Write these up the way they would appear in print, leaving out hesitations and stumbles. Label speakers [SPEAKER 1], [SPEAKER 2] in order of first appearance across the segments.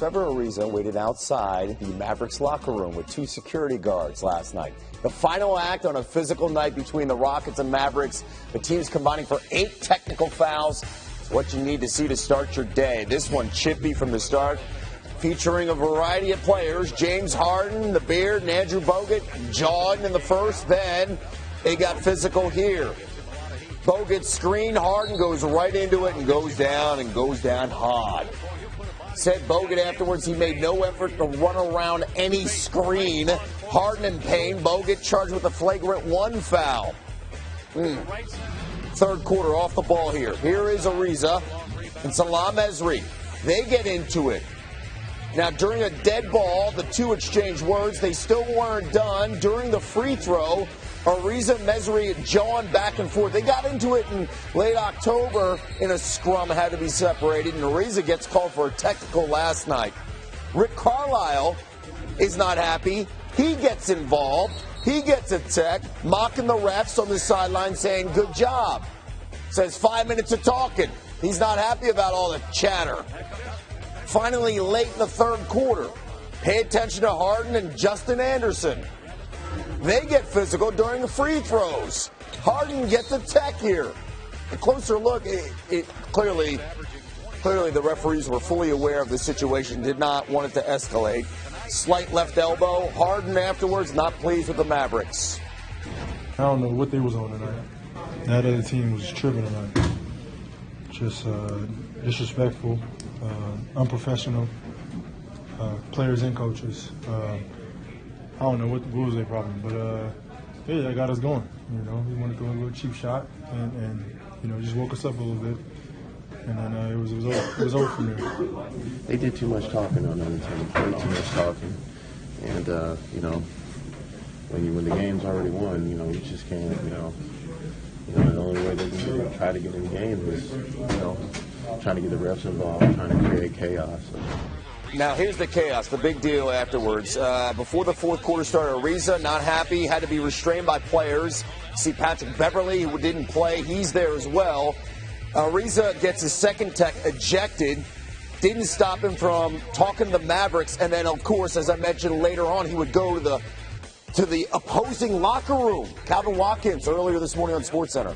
[SPEAKER 1] Trevor Ariza waited outside the Mavericks locker room with 2 security guards last night. The final act on a physical night between the Rockets and Mavericks. The teams combining for 8 technical fouls. It's what you need to see to start your day. This one, Chippy from the start, featuring a variety of players. James Harden, the Beard, and Andrew Bogut jawing in the first. Then it got physical here. Bogut's screen, Harden goes right into it and goes down hard. Said Bogut afterwards he made no effort to run around any screen. Harden in pain. Bogut charged with a flagrant 1 foul. Third quarter off the ball here. Here is Ariza and Salam Ezri. They get into it. Now, during a dead ball, the 2 exchange words. They still weren't done. During the free throw, Ariza and Mesri jawing back and forth. They got into it in late October in a scrum, had to be separated, and Ariza gets called for a technical last night. Rick Carlisle is not happy. He gets involved. He gets a tech, mocking the refs on the sideline, saying, good job. Says 5 minutes of talking. He's not happy about all the chatter. Finally, late in the third quarter, pay attention to Harden and Justin Anderson. They get physical during the free throws. Harden gets a tech here. A closer look, clearly the referees were fully aware of the situation, did not want it to escalate. Slight left elbow. Harden afterwards not pleased with the Mavericks.
[SPEAKER 2] I don't know what they was on tonight. That other team was tripping tonight. Just disrespectful, unprofessional, players and coaches. I don't know what was their problem, but yeah, that got us going. You know, we wanted to go a little cheap shot, and you know, just woke us up a little bit, and then it was over from there.
[SPEAKER 3] They did too much talking on the other team, way too much talking, and you know, when the game's already won, you know, you just can't, you know, the only way they can try to get in the game is, you know, trying to get the refs involved, trying to create chaos. So.
[SPEAKER 1] Now, here's the chaos, the big deal afterwards. Before the fourth quarter started, Ariza, not happy, had to be restrained by players. See Patrick Beverly, who didn't play, he's there as well. Ariza gets his second tech ejected. Didn't stop him from talking to the Mavericks. And then, of course, as I mentioned later on, he would go to the opposing locker room. Calvin Watkins earlier this morning on SportsCenter.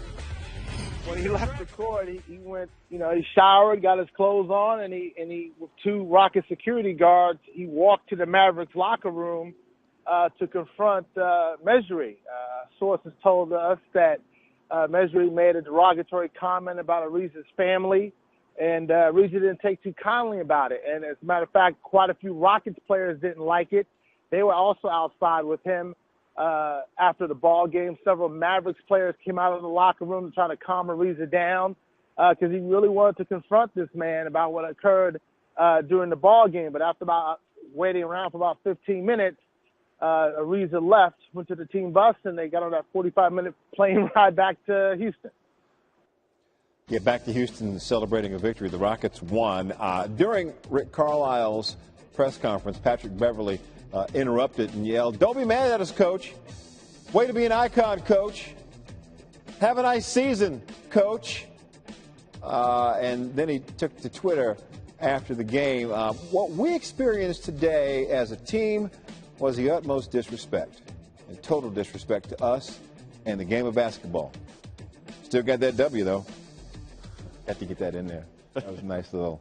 [SPEAKER 4] When he left the court, he went, you know, he showered, got his clothes on, and he with 2 Rocket security guards, he walked to the Mavericks locker room to confront Mesri. Sources told us that Mesri made a derogatory comment about Ariza's family, and Ariza didn't take too kindly about it. And as a matter of fact, quite a few Rockets players didn't like it. They were also outside with him. After the ball game, several Mavericks players came out of the locker room to try to calm Ariza down because he really wanted to confront this man about what occurred during the ball game. But after waiting around for about 15 minutes, Ariza left, went to the team bus, and they got on that 45-minute plane ride back to Houston.
[SPEAKER 5] Yeah, back to Houston celebrating a victory. The Rockets won. During Rick Carlisle's press conference, Patrick Beverly interrupted and yelled, "Don't be mad at us, Coach. Way to be an icon, Coach. Have a nice season, Coach." And then he took to Twitter after the game. What we experienced today as a team was the utmost disrespect and total disrespect to us and the game of basketball. Still got that W, though. Had to get that in there. That was a nice little.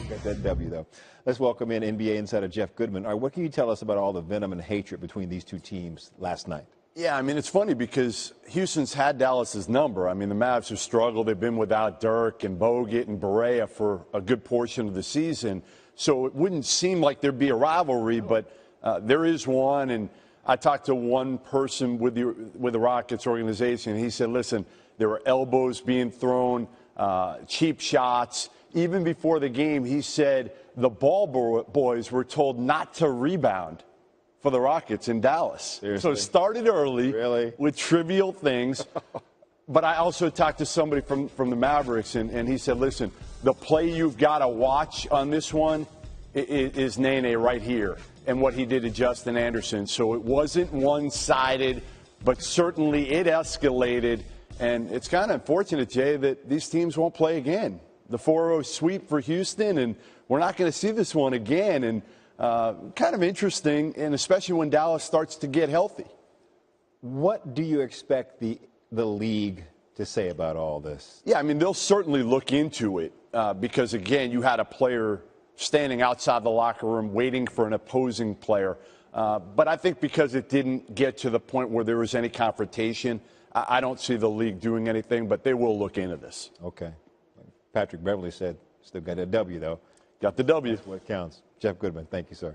[SPEAKER 5] Got that W, though. Let's welcome in NBA insider Jeff Goodman. All right, what can you tell us about all the venom and hatred between these two teams last night?
[SPEAKER 6] Yeah, I mean, it's funny because Houston's had Dallas's number. I mean, the Mavs have struggled. They've been without Dirk and Bogut and Barea for a good portion of the season. So it wouldn't seem like there'd be a rivalry, but there is one. And I talked to one person with the Rockets organization, and he said, listen, there were elbows being thrown, cheap shots. Even before the game, he said the ball boys were told not to rebound for the Rockets in Dallas. Seriously? So it started early with trivial things. But I also talked to somebody from the Mavericks, and he said, listen, the play you've got to watch on this one is Nene right here and what he did to Justin Anderson. So it wasn't one-sided, but certainly it escalated. And it's kind of unfortunate, Jay, that these teams won't play again. The 4-0 sweep for Houston, and we're not going to see this one again. And kind of interesting, and especially when Dallas starts to get healthy.
[SPEAKER 5] What do you expect the league to say about all this?
[SPEAKER 6] Yeah, I mean, they'll certainly look into it because, again, you had a player standing outside the locker room waiting for an opposing player. But I think because it didn't get to the point where there was any confrontation, I don't see the league doing anything, but they will look into this.
[SPEAKER 5] Okay. Patrick Beverly said, still got a W, though.
[SPEAKER 6] Got the W.
[SPEAKER 5] That's what counts. Jeff Goodman, thank you, sir.